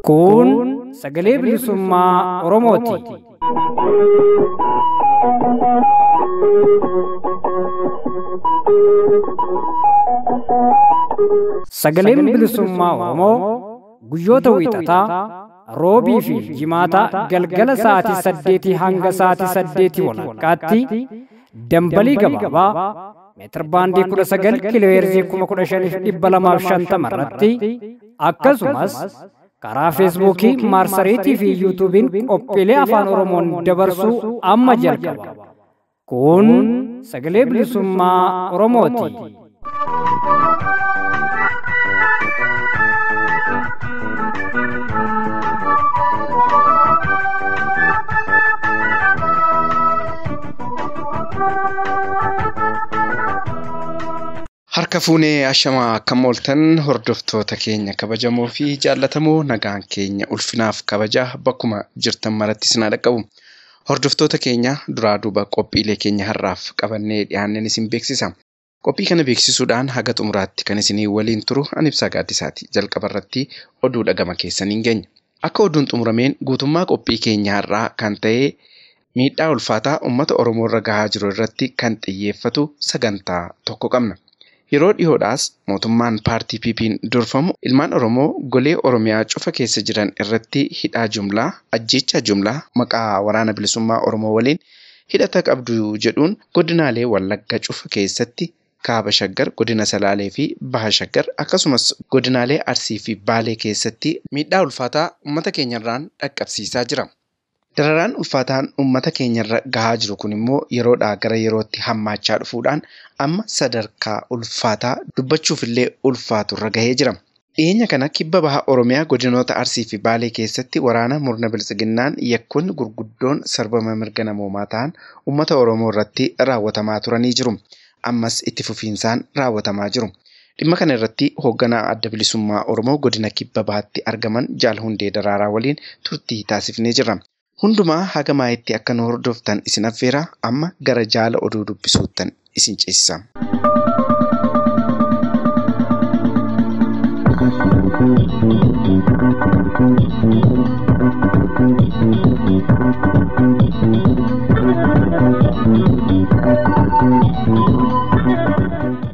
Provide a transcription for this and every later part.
Kun sagalee bilisummaa Oromooti. Sagaleen bilisummaa Oromoo guyyoota wiixataa roobii fi jimaataa galgala sa'aatii 8 hanga sa'aatii 8 walakkaatti dambalii gabaabaa meetir baandii 19 kiilooheerzii 15,250 irratti akkasumas karaa feesbuukii marsariitii fi yuutuubiin qophiilee afaan Oromoon dabarsuu amma jalqaba. Kun sagalee bilisummaa Oromooti. Harka fuunee ashamaa akkam ooltan hordoftoota keenya kabajamoo fi jaallatamoo nagaan keenya ulfinaaf kabajaa bakkuma jirtan maratti isin dhaqqabu. Hordoftoota keenya duraa duuba qophiilee keenya har'aaf qabannee dhiyaanneen isin beeksisa. Qophii kana beeksisuudhaan haga xumuraatti kan isinii waliin turu ani Ibsaa Gaaddisaati. Jalqaba irratti oduu dhagama keessaniin geenya. Akka oduun xumurameen guutummaa qophii keenya har'aa kan ta'e miidhaa ulfaataa uummata Oromoo irra gahaa jiru irratti kan xiyyeeffatu sagantaa tokko qabna. Yeroo dhiyoodhaas mootummaan paartii PP'n durfamu ilmaan Oromoo golee Oromiyaa cufa keessa jiran irratti hidhaa jumlaa, ajjeechaa jumlaa maqaa waraana bilisummaa Oromoo waliin hidhata qabdu jedhuun godinaalee Wallagga cufa keessatti Kaaba Shaggar, godina Salaalee fi Baha Shaggar akkasumas godinaalee Arsii fi Baalee keessatti miidhaa ulfaataa uummata keenyarraan dhaqqabsiisaa jira. Dararaan ulfaataan uummata keenyarra gahaa jiru kun immoo yeroodhaa gara yerootti hammaachaa dhufuudhaan amma sadarkaa ulfaataa dubbachuuf illee ulfaatu irra gahee jira. Dhiyeenya kana kibba baha Oromiyaa godinoota Arsii fi Baalee keessatti waraana murna bilisiginnaan yakkoonni gurguddoon sarbama mirga namoomaa ta'an uummata Oromoo irratti raawwatamaa turanii jiru. Ammas itti fufiinsaan raawwatamaa jiru. Dhimma kana irratti hoogganaa adda bilisummaa Oromoo godina kibba bahaatti argaman Jaal Hundee Daraaraa waliin turtii taasifnee jirra. Hundumaa haga maayitti akka nu hordoftan isin affeera amma gara jaala oduu dubbisuuttan isin ceesisa.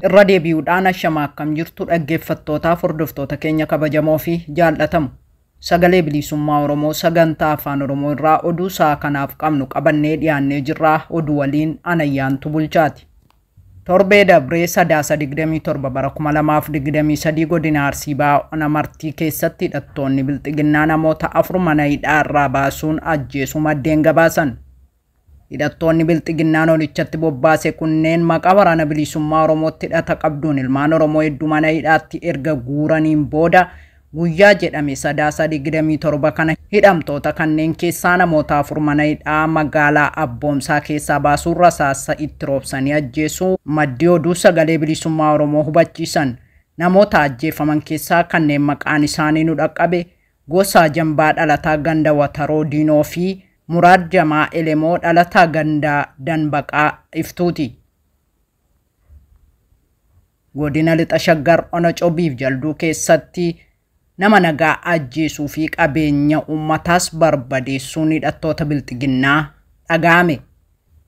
Irra deebi'uudhaan ashamaa akkam jirtu dhaggeeffattootaaf hordoftoota keenya kabajamoo fi jaallatamu. Sagalee bilisummaa Oromoo sagantaa afaan Oromoo irraa oduu sa'a kanaaf qabnu qabannee dhiyaannee jirraa oduu waliin Anayyaantu Bulchaati. Torbee dabree sadaasa 27 bara 2023 godina Arsii Bahaa Martii keessatti hidhattoonni bilxiginnaa namoota 4 mana hidhaa irraa baasuun ajjeesuu maddeen gabaasan. Hidhattoonni bilxiginnaan olichatti bobbaase kunneen maqaa waraana bilisummaa Oromootti hidhata qabduun ilmaan Oromoo hedduu mana hidhaatti erga guuraniin booda guyyaa jedhame sadaasa 27 kana hidhamtoota kanneen keessaa namoota 4 mana hidhaa magaalaa Abboomsaa keessaa baasuun rasaasa itti roobsanii ajjeesuu maddi oduu sagalee bilisummaa Oromoo hubachiisan. Namoota ajjeefaman keessaa kanneen maqaan isaanii nu dhaqqabe Gosaa Jambaa dhalataa ganda Wataroo Diinoo fi Muraad Jamaa Elemoo dhalataa ganda Danbaqaa Iftuuti. Godina Lixa Shaggar Ona Cobiif Jalduu keessatti nama nagaa ajjeesuu fi qabeenya uummataas barbadeessuun hidhattoota bilxiginnaa dhaga'ame.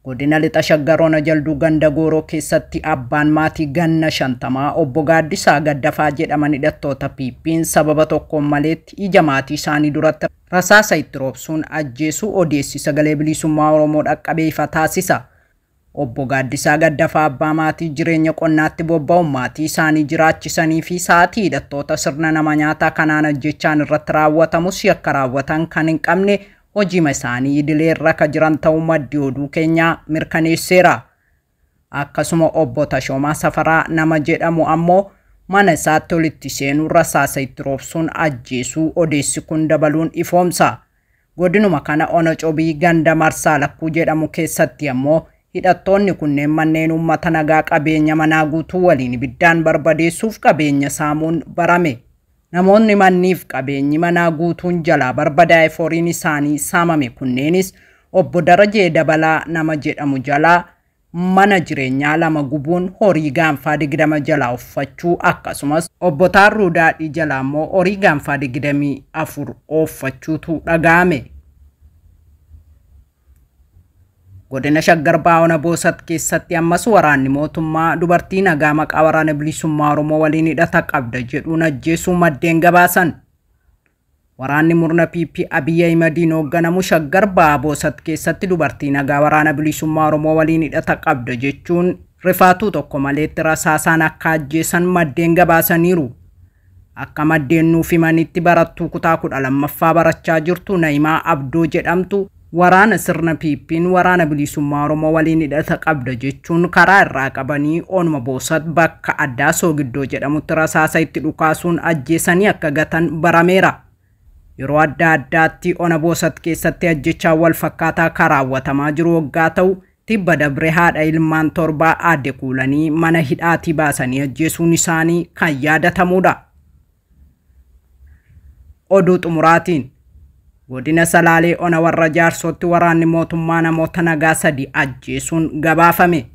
Godina Lixa Shaggar Ona Jalduu ganda Gooroo keessatti abbaan maatii ganna 50 obbo Gaaddisaa Gaddafaa jedhaman hidhattoota PP'n sababa tokkoon maleetti ija maatii isaanii duratti rasaasa itti roobsuun ajjeesuu odeessi sagalee bilisummaa Oromoo dhaqqabee ifa taasisa. Obbo Gaaddisaa Gaddafaa abbaa maatii jireenya qonnaatti bobba'uun maatii isaanii jiraachisanii fi sa'aatii hidhattoota sirna nama nyaataa kanaan ajjechaan irratti raawwatamus yakka raawwatan kan hin qabne hojima isaanii idilee irra ka jiran ta'uu maddi oduu keenyaa mirkaneesseera. Akkasuma obbo Tashoomaa Safaraa nama jedhamu ammoo mana isaatti olitti seenuun rasaasa itti roobsuun ajjeesuu odeessi kun dabaluun ifoomsa. Godinuma kana Ona Cobii ganda Marsaa Lakkuu jedhamu keessatti ammoo hidhattoonni kunneen manneen uummata nagaa qabeenya manaa guutuu waliin ibiddaan barbadeessuuf qabeenya saamuun barame. Namoonni manniif qabeenyi manaa guutuun jalaa barbadaa'e foriin isaanii saamame kunneenis obbo Darajee Dabalaa nama jedhamu jalaa mana jireenyaa 2 gubuun horii gaanfaa 20 jalaa uffachuu akkasumas obbo Taarruu Daadhii jalaa immoo horii gaanfaa 24 uffachuutu dhaga'ame. Godina Shaggar Baawona Boosat keessatti ammas waraanni mootummaa dubartii nagaa maqaa waraana bilisummaa Oromoo waliin hidhata qabda jedhuun ajjeesuu maddeen gabaasan. Waraanni murna PP Abiy Ahimadiin hoogganamu Shaggar Baawona Boosat keessatti dubartii nagaa waraana bilisummaa Oromoo waliin hidhata qabda jechuun rifaatuu tokko maleetti rasaasaan akka ajjeesan maddeen gabaasaniiru. Akka maddeen nuuf himanitti barattuu kutaa 12ffaa barachaa jirtu Naayimaa Abdoo jedhamtu waraana sirna PP'n waraana bilisummaa Oromoo waliin hidhata qabda jechuun karaa irraa qabanii onuma Boosat bakka addaa Soogiddoo jedhamutti rasaasa itti dhukaasuun ajjeesanii akka gatan barameera. Yeroo adda addaatti ona Boosat keessatti ajjechaa wal fakkaataa karaawwatamaa jiru waggaa ta'u tibba dabre haadha ilmaan 7 aadde kuulanii mana hidhaatii baasanii ajjeesuun isaanii kan yaadatamudha. Oduu xumuraatiin godina Salaalee ona warra Jaarsootti waraanni mootummaa namoota nagaa 3 ajjeesuun gabaafame.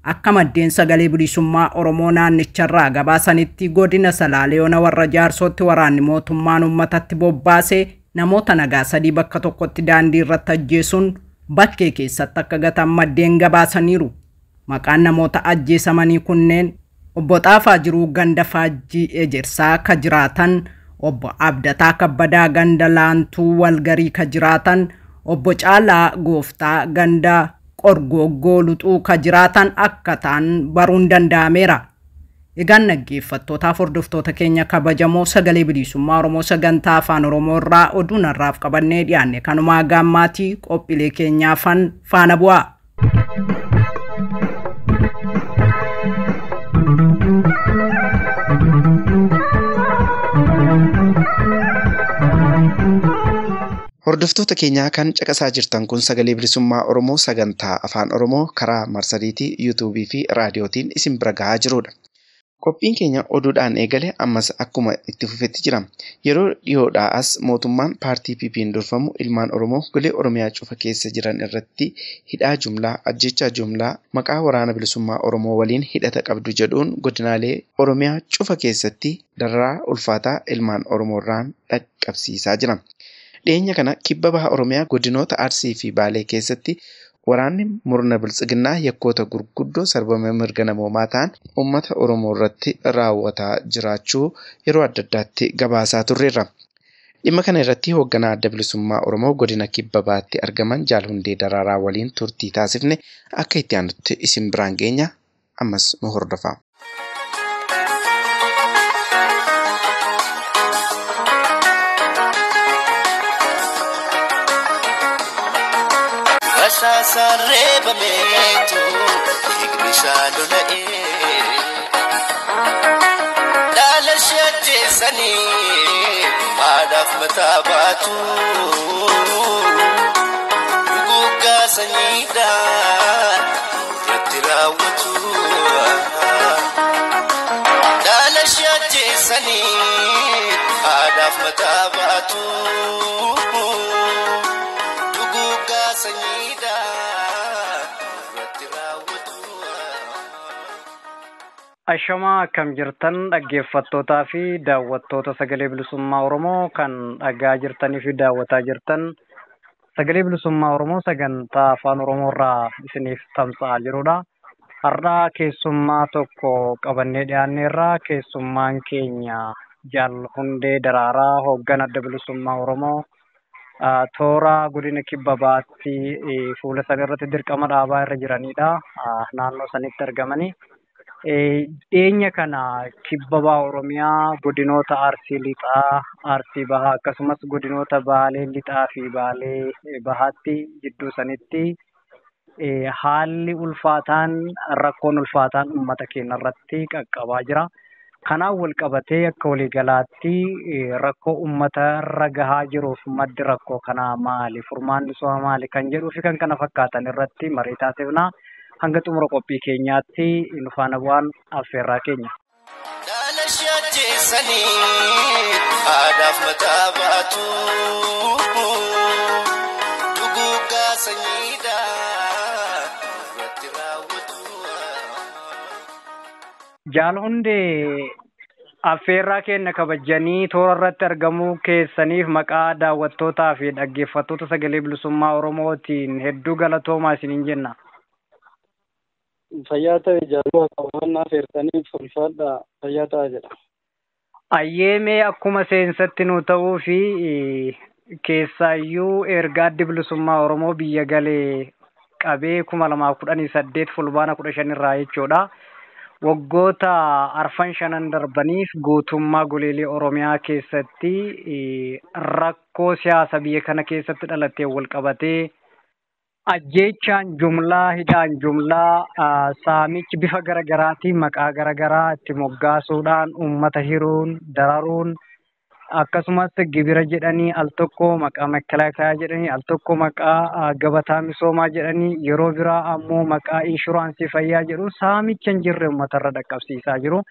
Akka maddeen sagalee bilisummaa Oromoo naannicharraa gabaasanitti godina Salaalee ona warra Jaarsootti waraanni mootummaan uummatatti bobbaasee namoota nagaa 3 bakka tokkotti daandii irratti ajjeesuun bakkee keessatti akka gatan maddeen gabaasaniiru. Maqaan namoota ajjeesamanii kunneen obbo Xaafaa Jiruu ganda Faajjii Ejersaa ka jiraatan, obbo Abdataa Kabbadaa ganda Laantuu Walgarii ka jiraatan, obbo Caalaa Gooftaa ganda Qorgoggoo Luxuu ka jiraatan akka ta'an baruun danda'ameera. Egaan dhaggeeffattootaaf hordoftoota keenya kabajamoo sagalee bilisummaa Oromoo sagantaa afaan Oromoo irraa oduu narraaf qabannee dhiyaanne kanumaa gaammaatii qophiilee keenyaafan faana bu'aa. Hordoftoota keenyaa kan caqasaa jirtan kun sagalee bilisummaa Oromoo sagantaa afaan Oromoo karaa marsariitii YouTube fi raadiyootiin isin bira gahaa jirudha. Qophiin keenya oduudhaan eegale ammas akkuma itti fufetti jira. Yeroo dhiyoodhaa as mootummaan paartii PP'n durfamu ilmaan Oromoo golee Oromiyaa cufa keessa jiran irratti hidhaa jumlaa, ajjechaa jumlaa maqaa waraana bilisummaa Oromoo waliin hidhata qabdu jedhuun godinaalee Oromiyaa cufa keessatti dararaa ulfaataa ilmaan Oromoo irraan dhaqqabsiisaa jira. Dhiyeenya kana kibba baha Oromiyaa godinoota Arsii fi Baalee keessatti waraanni murna biltsiginnaa yakkoota gurguddoo sarbama mirga namoomaa ta'an uummata Oromoo irratti raawwataa jiraachuu yeroo adda addaatti gabaasaa turreerra. Dhimma kana irratti hoogganaa adda bilisummaa Oromoo godina kibba baatti argaman Jaal Hundee Daraaraa waliin turtii taasifne akka itti aanutti isin biraan geenya ammas nu hordofaa. Sarreba meetu ignishaan lola'ee dhaala shajjeessanii haadhaaf mataa baatu guggaa sanyiidhaan irratti raawwatu dhaala shajjeessanii haadhaaf mataa baatu guggaa sanyiidhaan. Ashamaa akkam jirtan dhaggeeffattootaa fi daawwattoota sagalee bilisummaa Oromoo kan dhagaa jirtanii fi daawwataa jirtan sagalee bilisummaa Oromoo sagantaa afaan Oromoo irraa isiniif tamsa'aa jirudha. Har'a keessummaa tokko qabannee dhiyaanneerraa keessummaan keenya Jaal Hundee Daraaraa hoogganaa adda bilisummaa Oromoo toora godina kibba baatti fuula sana irratti dirqama dhaabaa irra jiranidha. Naannoo sanitti argamanii. Dhiyeenya kana kibba baha Oromiyaa godinoota Arsii Lixaa, Arsii Bahaa akkasumas godinoota Baalee Lixaa fi Baalee Bahaatti jidduu sanitti haalli ulfaataan rakkoon ulfaataan uummata keenya irratti qaqqabaa jira. Kanaan wal qabatee akka waliigalaatti rakkoo uummata irra gahaa jiruuf maddi rakkoo kanaa maali? Furmaanni isaa maali? Kan jedhuu fi kan kana fakkaatan irratti marii taasifnaa. Hanga xumura qophii keenyaatti nu faana bu'aan affeerraa keenya. ajjeessanii haadhaaf mataa baatu duguuggaa sanyiidha irratti raawwatu. Jaal hundee affeerraa keenya kabajanii toora irratti argamuu keessaniif maqaa daawwattootaa fi dhaggeeffattoota sagalee bilisummaa Oromootiin hedduu galatoomaa isiniin jenna. Fayyaa ta'e jaaluu qabannaa feertaniif ulfaadha fayyaa ta'a jedha. Ayyeemee akkuma seensatti nu ta'uu fi keessaayyuu erga addi bilisummaa Oromoo biyya galee qabee 2018 fulbaana 15 irraa jechuudha. Waggoota arfan shanan darbaniif guutummaa goleelee Oromiyaa keessatti rakkoo siyaasa biyya kana keessatti dhalatee wal qabatee ajjeechaan jumlaa hidhaan jumlaa saamichi bifa garagaraatiin maqaa garagaraa itti moggaasuudhaan uummata hiruun dararuun akkasumas gibira jedhanii al tokko maqaa makalaakaa jedhanii al tokko maqaa gabataa misoomaa jedhanii yeroo biraa ammoo maqaa inshuraansii fayyaa jedhu saamicha hin jirre uummatarra dhaqqabsiisaa jiru.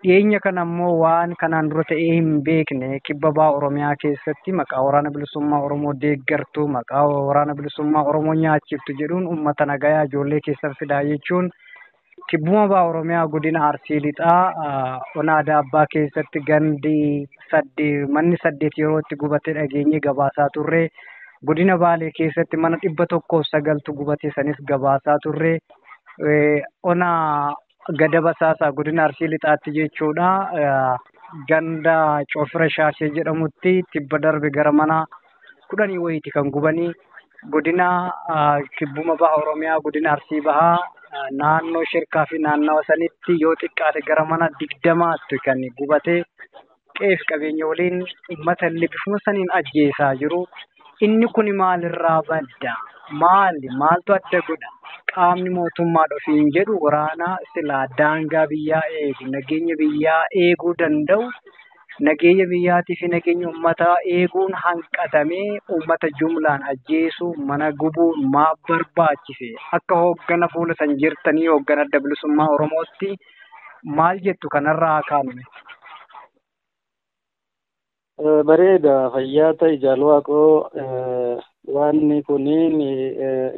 Dhiyeenya kana ammoo waan kanaan dura ta'ee hin beekne kibba bahaa Oromiyaa keessatti maqaa waraana bilisummaa Oromoo deeggartuu maqaa waraana bilisummaa Oromoo nyaachiftu jedhuun uummata nagayaa ijoollee keessan fidaa jechuun kibbuma bahaa Oromiyaa godina Arsii Lixaa ona Adaabbaa keessatti gandi manni 8 yeroo itti gubatee dhageenye gabaasaa turre. Godina Baalee keessatti mana 109 gubatee sanis gabaasaa turre. Ona Gada Basaasaa godina Arsii Lixaatti jechuudha. Ganda Coofira Shaashee jedhamutti tibba darbe gara mana 10 wayiiti kan gubanii. Godina kibbuma bahaa Oromiyaa godina Arsii bahaa naannoo shirkaa fi naannawa sanitti yoo xiqqaate gara mana 20tti kan gubate qeef qabeenya waliin uummata illee bifuma saniin ajjeesaa jiru. Inni kun maalirraa badda? Maaltu adda godha? Qaamni mootummaa dhofiin jedhu waraana silaa daangaa biyyaa eegu nageenya biyyaa eeguu danda'u nageenya biyyaatii fi nageenya uummataa eeguun hanqatamee uummata jumlaan ajjeesuu mana gubuu maaf barbaachise? Akka hooggana fuula san jirtanii hooggana adda bilisummaa Oromootti maal jettu kanarraa kaaname? Bareeda fayyaa ta'e jaalwaaqoo waan kunniin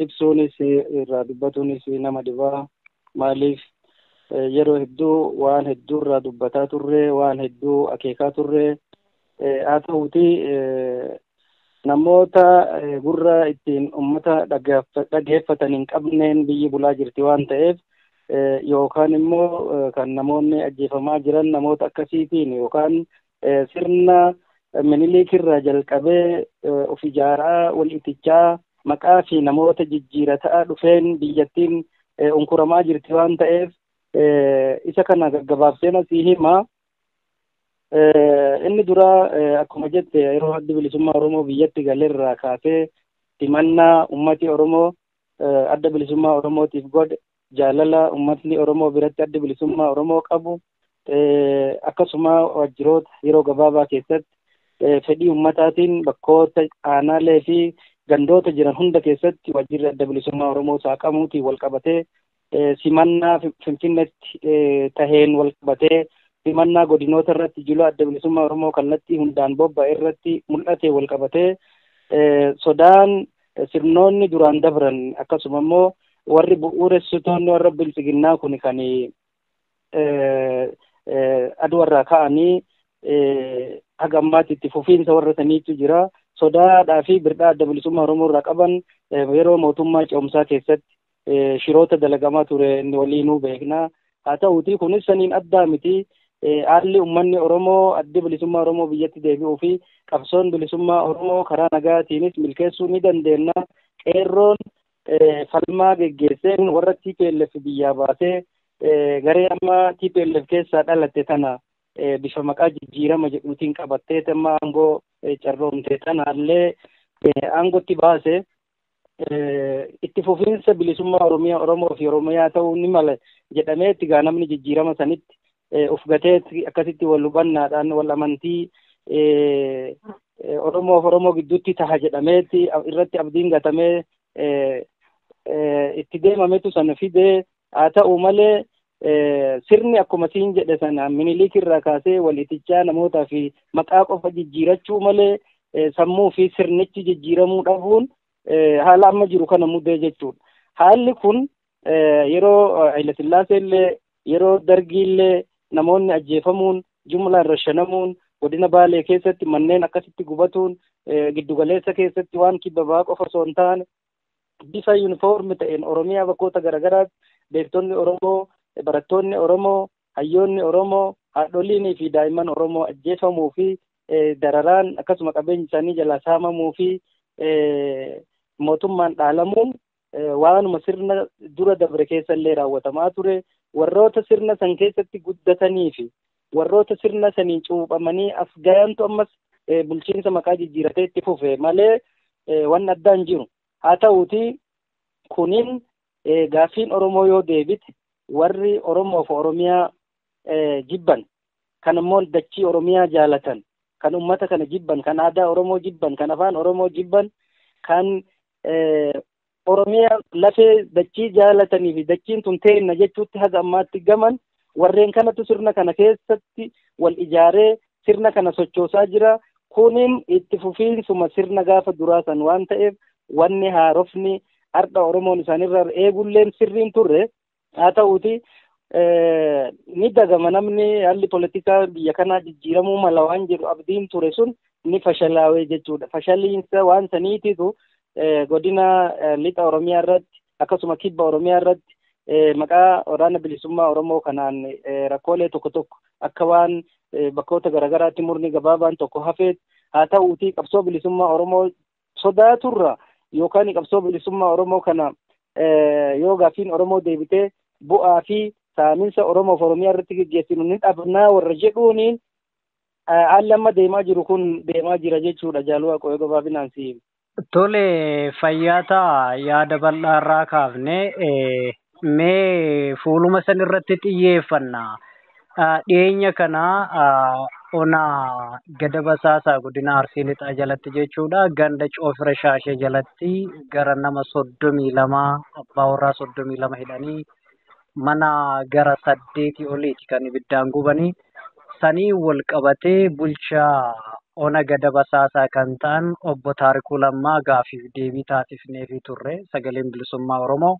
ibsuunis irraa dubbatuunis nama dhibaa maaliif yeroo hedduu waan hedduu irraa dubbataa turre waan hedduu akeekaa turre haa ta'uuti namoota gurra ittiin uummata dhageeffatan hin qabneen biyyi bulaa jirti waan ta'eef yookaan immoo kan namoonni ajjeefamaa jiran namoota akkasiitiin yookaan sirna Minilik irraa jalqabee of ijaaraa wal itichaa maqaa fi namoota jijjiirataa dhufeen biyyattiin unkuramaa jirti waan ta'eef isa kana gaggabaabseen asii hima. Inni dura akkuma jette yeroo addi bilisummaa Oromoo biyyatti galerraa kaasee simannaa ummati Oromoo adda bilisummaa Oromootiif godhe jaalala ummatni Oromoo biratti adda bilisummaa Oromoo qabu akkasuma wajjiroota yeroo gabaabaa keessatti fedhii ummataatiin bakkoota aanaalee fi gandoota jiran hunda keessatti wajjirri adda bilisummaa Oromoo saaqamuutiin wal qabatee simannaa Finfinneetti taheen wal qabatee simannaa godinoota irratti jila adda bilisummaa Oromoo kallattii hundaan bobba'e irratti mul'ate wal qabatee sodaan sirnoonni duraan dabran akkasuma immoo warri bu'uuressitoonni warra bilisiginnaa kun kan aduwarraa ka'anii haga ammaatti fufiinsa warra saniitu jira. Sodaadhaa fi birdhaa adda bilisummaa Oromoo irraa qaban yeroo mootummaa ce'umsaa keessatti shiroota dalagamaa ture inni waliinuu beekna. Haa ta'uuti kunis saniin addaa miti. Haalli uummanni Oromoo adda bilisummaa Oromoo biyyatti deebi'uu fi qabsoon bilisummaa Oromoo karaa nagaatiinis milkeessuu ni dandeenya. Qeerroon falmaa geggeesseen warra TPLF biyyaa baasee garee amma TPLF keessaa dhalatte tana bifa maqaa jijjiirama jedhuutiin qabattee amma aangoo carroomte tanaallee aangootti baase itti fufiinsa bilisummaa Oromoo fi Oromiyaa ta'uu ni mala jedhamee itti namni jijjiirama sanitti uf gatee akkasitti wal hubannaadhaan wal amantii Oromoo gidduutti taha jedhameetti irratti abdiin gatamee itti deemametu sana fidee haa ta'u malee sirni akkuma siin jedhe sana Minilik irraa kaasee waliitichaa namootaa fi maqaa qofa jijjiirachuu malee sammuu fi sirnichi jijjiiramuu dhabuun haala amma jiru kana mudee jechuudha. Haalli kun yeroo Haile Sillaasee illee yeroo Dargii illee namoonni ajjeefamuun jumlaan rashanamuun godina Baalee keessatti manneen akkasitti gubatuun giddugaleessa keessatti waan kibbabaa qofa osoo hin taane bifa yuunifoormi ta'een Oromiyaa bakkoota garaagaraatti beektonni Oromoo, barattoonni Oromoo, hayyoonni Oromoo, haadholiinii fi daa'imman Oromoo ajjeefamuu fi dararaan akkasuma qabeenyi isaanii jalaa saamamuu fi mootummaan dhaalamuun waanuma sirna dura dabre keessa illee raawwatamaa ture. Warroota sirna san keessatti guddatanii fi warroota sirna saniin cuuphamanii as gayantu ammas bulchiinsa maqaa jijjiiratee itti fufe malee waan addaan jiru. Haa ta'uuti kunin gaaffiin Oromoo yoo deebite warri Oromoof Oromiyaa jibban kan immoo dachii Oromiyaa jaalatan kan ummata kana jibban kan aadaa Oromoo jibban kan afaan Oromoo jibban kan Oromiyaa lafee dachii jaalatanii fi dachiin tun teenna jechuutti haga ammaatti gaman warreen kanatu sirna kana keessatti wal ijaaree sirna kana sochoosaa jira. Kunin itti fufiinsuma sirna gaafa duraa san waan ta'eef wanni haarofni har'a Oromoon isaanirraa eegulleen sirriin turre. Haa ta'uuti ni dagama namni haalli politikaa biyya kanaa jijjiiramuu mala waan jedhu abdiin ture sun ni fashalaawee jechuudha. Fashaliinsa waan saniititu godina lixa Oromiyaa irratti akkasuma kibba Oromiyaa irratti maqaa waraana bilisummaa Oromoo kanaan rakkoolee tokko tokko akka waan bakkoota garaagaraatti murni gabaabaan tokko hafeet. Haa ta'uuti qabsoo bilisummaa Oromoo sodaaturra yookaan qabsoo bilisummaa Oromoo kana yoo gaaffiin Oromoo deebitee bu'aa fi saaminsa Oromoof Oromiyaa irratti gaggeessinu ni dhabnaa warra jedhuuniin haalli amma deemaa jiru kun deemaa jira jechuudha. Jaaluu Waaqoo gabaabinaan siim. Tole Fayyaataa yaada bal'aarraa kaafne mee fuuluma san irratti xiyyeeffannaa. Dhiyeenya kana ona gada basaasaa godina Arsii lixaa jalatti jechuudha. Ganda Coofira Shaashee jalatti gara nama 32 abbaa warraa 32 hidhanii mana gara 8 oliiti kan ibiddaan gubanii sanii wal qabatee bulchaa ona gada basaasaa kan ta'an obbo Taarikuu Lammaa gaafiif deebii taasifneefii turre sagaleen bilisummaa Oromoo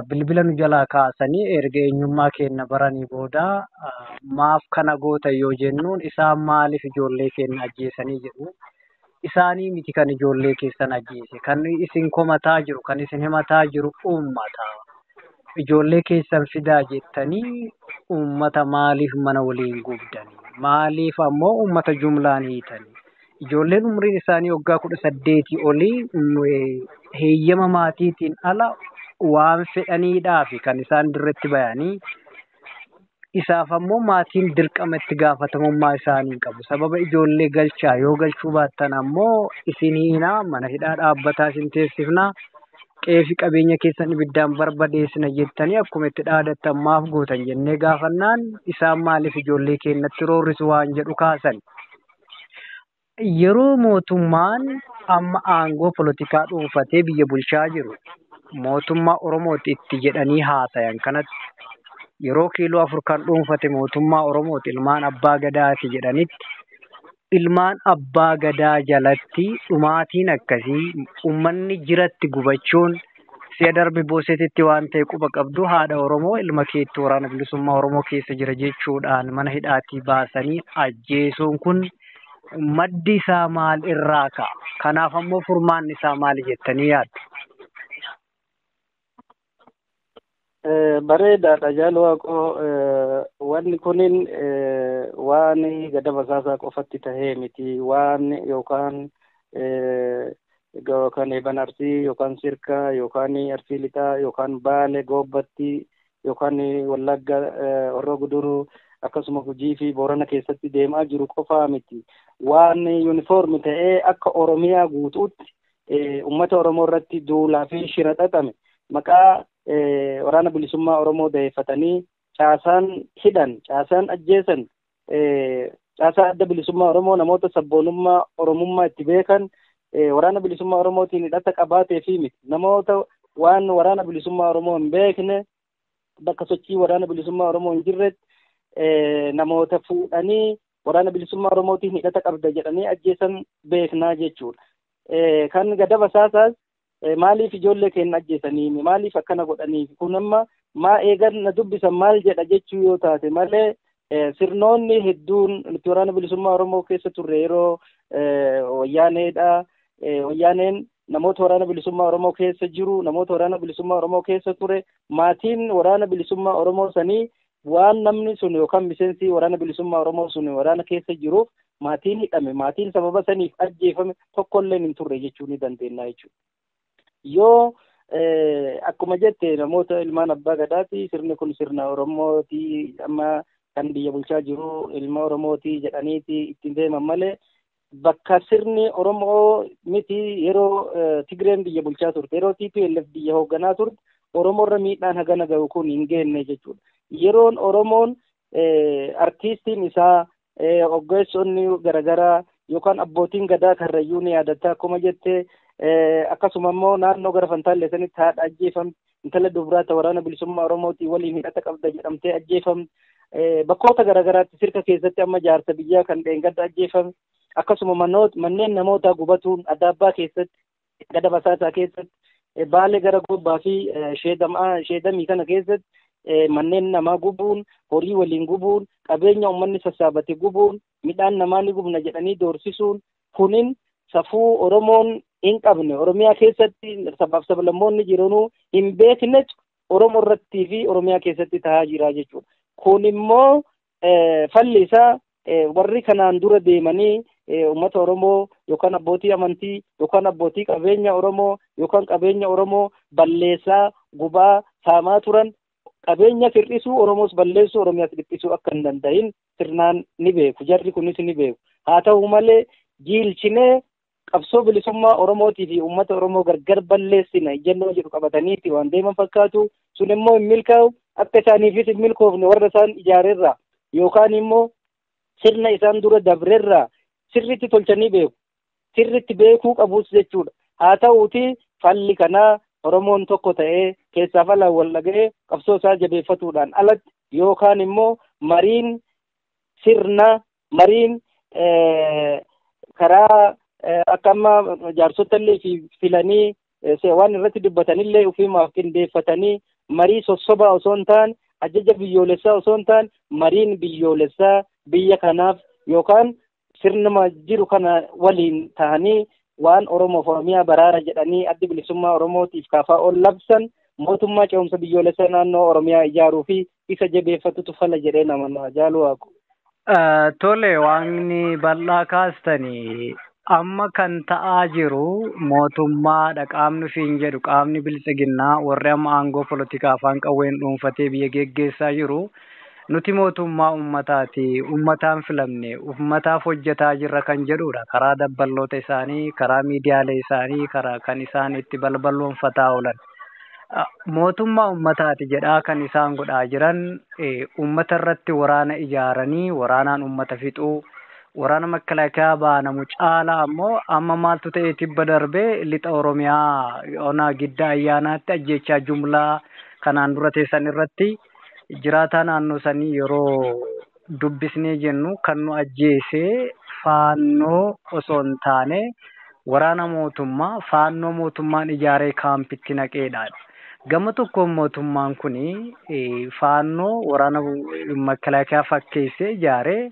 bilbila nu jalaa kaasanii erga eenyummaa keenya baranii booda maaf kana goota yoo jennuun isaan maaliif ijoollee keenya ajjeesanii jedhu. Isaanii miti kan ijoollee keessan ajjeese kan isin komataa jiru kan isin himataa jiru uummata. Ijoollee keessan fidaa jettanii uummata maaliif mana waliin gubdanii maaliif ammoo uummata jumlaan hiitanii. Ijoolleen umriin isaanii waggaa 18 olii heeyyama maatiitiin ala waan fedhaniidhaaf kan isaan dirretti bayanii isaaf ammoo maatiin dirqama itti gaafatamummaa isaanii qabu. Sababa ijoollee galchaa yoo galchuu baattan ammoo isin hiinaa mana hidhaa dhaabbataa isin teessifnaa qeefi qabeenya keessan ibiddaan barbadeessina jettanii akkuma itti dhaadattan maaf gootan jennee gaafannaan isaan maaliif ijoollee keenyatti roorrisu waan jedhu kaasan. Yeroo mootummaan amma aangoo politikaa dhuunfatee biyya bulchaa jiru mootummaa Oromooti itti jedhanii haasayan kanatti yeroo kiiloo 4 kan dhuunfate mootummaa Oromooti ilmaan abbaa gadaati jedhanitti ilmaan abbaa gadaa jalatti dhumaatiin akkasii uummanni jiratti gubachuun si'a darbe booseetitti waan ta'e quba qabdu haadha Oromoo ilma keetti waraana bilisummaa Oromoo keessa jira jechuudhaan mana hidhaatii baasanii ajjeesuun kun maddi isaa maal irraa ka'a? Kanaaf ammoo furmaanni isaa maali jettanii yaaddu? Bareedaadha Jaaluu Waaqoo wanni kunin waan gada basaasaa qofatti tahee miti waan yookaan eeban Arsii yookaan Sirkaa yookaan Arsii Lixaa yookaan Baalee Goobbatti yookaan Wallagga Horroo Guduruu akkasuma Gujii fi Boorana keessatti deemaa jiru qofaa miti. Waan yuunifoormi ta'ee akka Oromiyaa guutuutti uummata Oromoo irratti duulaa fi shira xaxame maqaa waraana bilisummaa Oromoo dayeeffatanii caasaan hidhan, caasaan ajjeesan, caasaa adda bilisummaa Oromoo namoota sabboonummaa Oromummaa itti beekan waraana bilisummaa Oromootiin hidhata qabaatee fi miti namoota waan waraana bilisummaa Oromoo hin beekne bakka sochii waraana bilisummaa Oromoo hin jirretti namoota fuudhanii waraana bilisummaa Oromootiin hidhata qabda jedhanii ajjeesan beeknaa jechuudha. Kan gadaba saasaas maaliif ijoollee keenya ajjeesanii maaliif akkana godhanii kun amma maa eegan na dubbisan maal jedha jechuu yoo taate malee sirnoonni hedduun nuti waraana bilisummaa Oromoo keessa turre yeroo wayyaaneedha. Wayyaaneen namoota waraana bilisummaa Oromoo keessa jiru namoota waraana bilisummaa Oromoo keessa ture maatiin waraana bilisummaa Oromoo sanii waan namni sun yookaan miseensi waraana bilisummaa Oromoo sun waraana keessa jiruuf maatiin hidhame maatiin sababa saniif ajjeefame tokkollee hin turre jechuu ni dandeenya jechuudha. Yoo akkuma jette namoota ilmaan abbaa gadaati sirni kun sirna Oromooti amma kan biyya bulchaa jiru ilma Oromooti jedhaniiti ittiin deeman malee bakka sirni Oromoo miti yeroo Tigreen biyya bulchaa turte yeroo TPLF biyya hoogganaa turte Oromoorra miidhaan hagana gahu kun hin geenne jechuudha. Yeroon Oromoon artiistiin isaa ogeessonni garaagaraa yookaan abbootiin gadaa karrayyuu ni yaadatta akkuma jette akkasuma immoo naannoo gara Fantaallee sanitti haadha ajjeefamte intala dubraata waraana bilisummaa Oromootii waliin hidhata qabda jedhamtee ajjeefamte bakkoota garaagaraatti sirka keessatti amma jaarsa biyyaa kan dheengadda ajjeefame akkasuma manneen namoota gubatuun Adaabbaa keessatti gada basaasaa keessatti baalee gara gobbaa fi sheedamii kana keessatti manneen namaa gubuun horii waliin gubuun qabeenya uummanni sassaabate gubuun midhaan namaa ni gubna jedhanii doorsisuun kunin safuu Oromoon hin qabne Oromiyaa keessatti sabaaf sablammoonni jiranuu hin beekne Oromoo irrattii fi Oromiyaa keessatti tahaa jira jechuudha. Kun immoo falli isaa warri kanaan dura deemanii uummata Oromoo yookaan abbootii amantii yookaan abbootii qabeenya Oromoo yookaan qabeenya Oromoo balleessaa gubaa saamaa turan qabeenya firrisuu Oromoos balleessuu Oromiyaas dhiphisuu akka hin danda'in sirnaan ni beeku jarri kunis ni beeku. Haa ta'u malee jiilchinee qabsoo bilisummaa Oromootii fi uummata Oromoo gargar balleessina ejjennoo jedhu qabataniiti waan deeman fakkaatu sun immoo hin milkaa'u akka isaaniifis hin milkoofne warra isaan ijaareerra yookaan immoo sirna isaan dura dabreerra sirritti tolchanii beeku sirritti beekuu qabus jechuudha. Haa ta'uuti falli kanaa Oromoon tokko ta'ee keessaaf alaan wal dhaga'ee qabsoo isaa jabeeffatuudhaan alatti yookaan immoo mariin sirna mariin karaa akka amma jaarsotallee filanii waan irratti dubbatanillee ofiimaaf qindeeffatanii marii sossobaa osoo hin taane ajaja biyyoolessaa osoo hin taane mariin biyyoolessaa biyya kanaaf yookaan sirnuma jiru kana waliin ta'anii waan Oromoof Oromiyaa baraara jedhanii addi bilisummaa Oromootiif kaafaa ol labsan mootummaa ce'umsa biyyoolessaa naannoo Oromiyaa ijaaruu fi isa jabeeffatutu fala jedhee nama jaaluu waaqu. Tole waan bal'aa kaastanii amma kan ta'aa jiru mootummaa qaamni fiin jedhu qaamni bilisiginnaa warri amma aangoo politikaa afaan qawween dhuunfatee biyya geggeessaa jiru nuti mootummaa ummataati ummataan filamne ummataaf hojjetaa jirra kan jedhudha karaa dabballoota isaanii karaa miidiyaalee isaanii karaa kan isaan itti balballoonfataa oolan mootummaa ummataati jedhaa kan isaan godhaa jiran ummata irratti waraana ijaaranii waraanaan ummata fixuu waraana makalaakaa baanamu caala ammoo amma maaltu ta'e tibba darbee lixa Oromiyaa ona gidda ayyaanaatti ajjechaa jumlaa kanaan dura teessan irratti jiraataa naannoo sanii yeroo dubbisnee jennu kan nu ajjeesee faannoo osoo hin taane waraana mootummaa faannoo mootummaan ijaaree kaampitti naqeedha. Gama tokkoon mootummaan kuni faannoo waraana makalaakaa fakkeessee ijaaree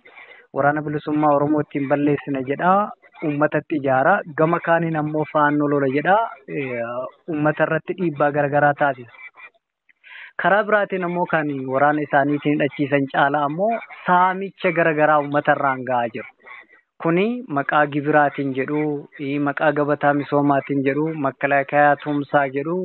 waraana bilisummaa Oromoo ittiin balleessina jedhaa uummatatti ijaara gama kaaniin ammoo faannoo lola jedhaa uummata irratti dhiibbaa garaagaraa taasisa. Karaa biraatiin ammoo kan waraana isaaniitiin hidhachiisan caala ammoo saamicha garaagaraa uummata irraan gahaa jiru. Kuni maqaa gibiraatiin jedhu maqaa gabataa misoomaatiin jedhu makalaakaa tumsaa jedhu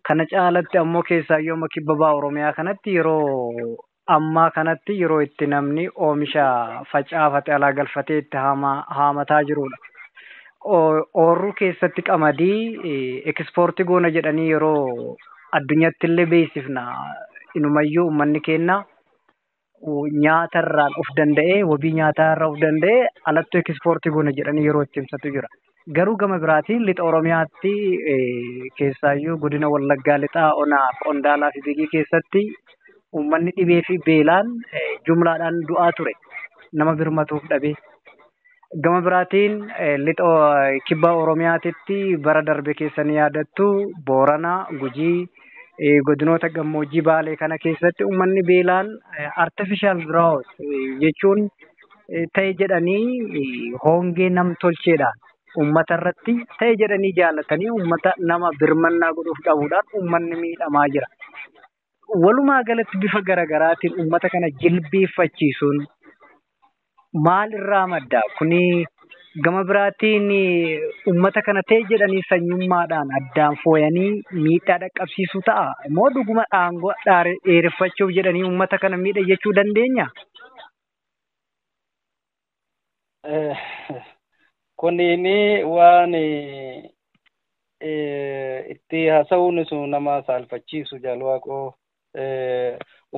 kana caalatti ammoo keessaa yoo kibba Oromiyaa kanatti yeroo ammaa kanatti yeroo itti namni oomisha facaafate alaa galfatee itti haamataa jirudha. Oorruu keessatti qamadii ekspoortii goona jedhanii yeroo addunyaatti illee beeksifna inumayyuu uummanni keenya nyaata irraan of danda'ee wabii nyaataa irraa of danda'ee alattuu ekspoortii goona jedhanii yeroo itti himsatu jira. Garuu gama biraatiin lixa Oromiyaatti keessaayyuu godina Wallaggaa lixaa onaa Qondaalaa fi Bigii keessatti uummanni dhibee fi beelaan jumlaadhaan du'aa ture nama birmatuuf dhabee. Gama biraatiin lixa kibba Oromiyaatitti bara darbe keessanii yaadattu Booranaa, Gujii, godinoota gammoojjii Baalee kana keessatti uummanni beelaan artificial growth jechuun ta'e jedhanii hongee nam tolcheedhaan uummata irratti ta'e jedhanii jaallatanii uummata nama birmannaa godhuuf dhabuudhaan uummanni miidhamaa jira. Walumaa galatti bifa garaagaraatiin uummata kana jilbeeffachiisuun maal irraa madda? Kuni gama biraatiin uummata kana ta'e jedhanii sanyummaadhaan addaan fooyanii miidhaa dhaqqabsiisuu ta'a. Moo dhuguma aangoo dheereffachuuf jedhanii uummata kana miidha jechuu dandeenya? Kunini waan itti haasa'uun sun nama saalfachiisu jaalwaaqoo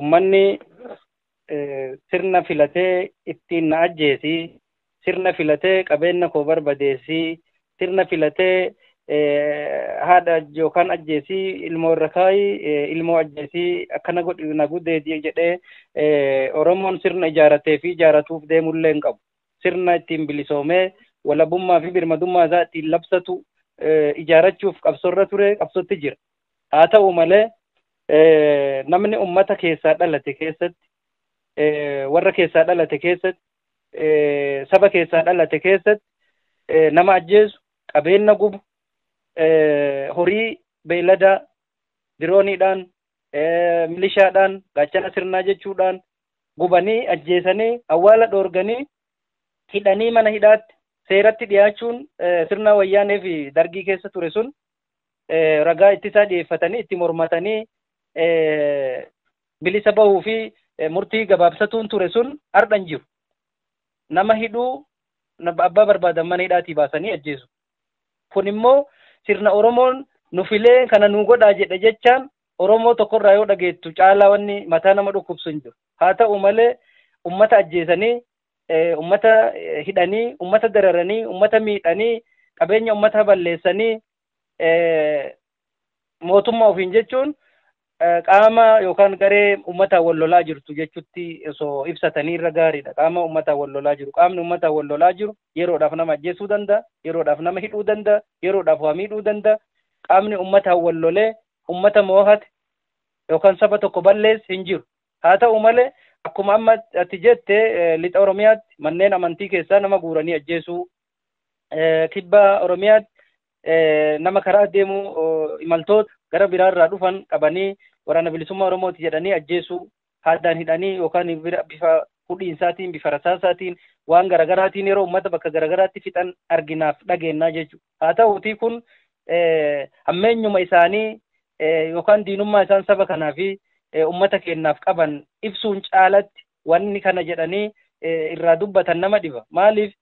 ummanni sirna filatee ittiin na ajjeesi, sirna filatee qabeenya koo barbadeesi, sirna filatee haadha yookaan ajjeesi, ilmoo irra kaayi ilmoo ajjeesi akkana godhi na gudeedii jedhee Oromoon sirna ijaaratee fi ijaaratuuf deemullee hin qabu. Sirna ittiin bilisoomee walabummaa fi birmadummaa isaa ittiin labsatu ijaarachuuf qabsoorra ture, qabsootti jira. Haa ta'u malee namni ummata keessaa dhalate keessatti, warra keessaa dhalate keessatti, saba keessaa dhalate keessatti nama ajjeesu, qabeenya gubu, horii beeyladaa dirooniidhaan, milishaadhaan, gaachana sirnaa jechuudhaan gubanii ajjeesanii awwaala dhoorganii hidhanii mana hidhaatti seeratti dhiyaachuun sirna wayyaanee fi dargii keessa ture sun ragaa ittisaa dhiyeeffatanii itti mormatanii bilisa bahuu fi murtii gabaabsatuun ture sun hardhan jiru. Nama hidhuu abbaa barbaadan mana hidhaatii baasanii ajjeesu. Kun immoo sirna Oromoon nu filee kana nu godhaa jedhe jechaan Oromoo tokkorraa yoo dhageettu caalaa wanni mataa nama dhukkubsu hin jiru. Haa ta'u malee ummata ajjeesanii ummata hidhanii, ummata dararanii, ummata miidhanii, qabeenya ummata balleessanii mootummaa ofiin jechuun qaama yookaan garee uummataan wal lolaa jirtu jechuutti osoo ibsatanii irra gaariidha. Qaama uummataan wal lolaa jiru. Qaamni uummataan wal lolaa jiru yeroodhaaf nama ajjeesuu danda'a, yeroodhaaf nama hidhuu danda'a, yeroodhaaf waa miidhuu danda'a. Qaamni uummataan wal lolee uummata moohate yookaan saba tokko balleessu hin jiru. Haa ta'u malee akkuma amma ati jette lixa Oromiyaatti manneen amantii keessaa nama guuranii ajjeesuu, kibba Oromiyaatti nama karaa deemu imaltoota gara biraarraa dhufan qabanii waraana bilisummaa Oromooti jedhanii ajjeesuu, haadaan hidhanii yookaan bifa hudhiinsaatiin, bifa rasaasaatiin, waan garagaraatiin yeroo uummata bakka garagaraatti fixan arginaaf dhageennaa jechuudha. Haa ta'uutii kun hammeenyuma isaanii yookaan diinummaa isaan saba kanaa fi ummata keenyaaf qaban ibsuun caalatti wanni kana jedhanii irraa dubbatan nama dhiba. Maaliif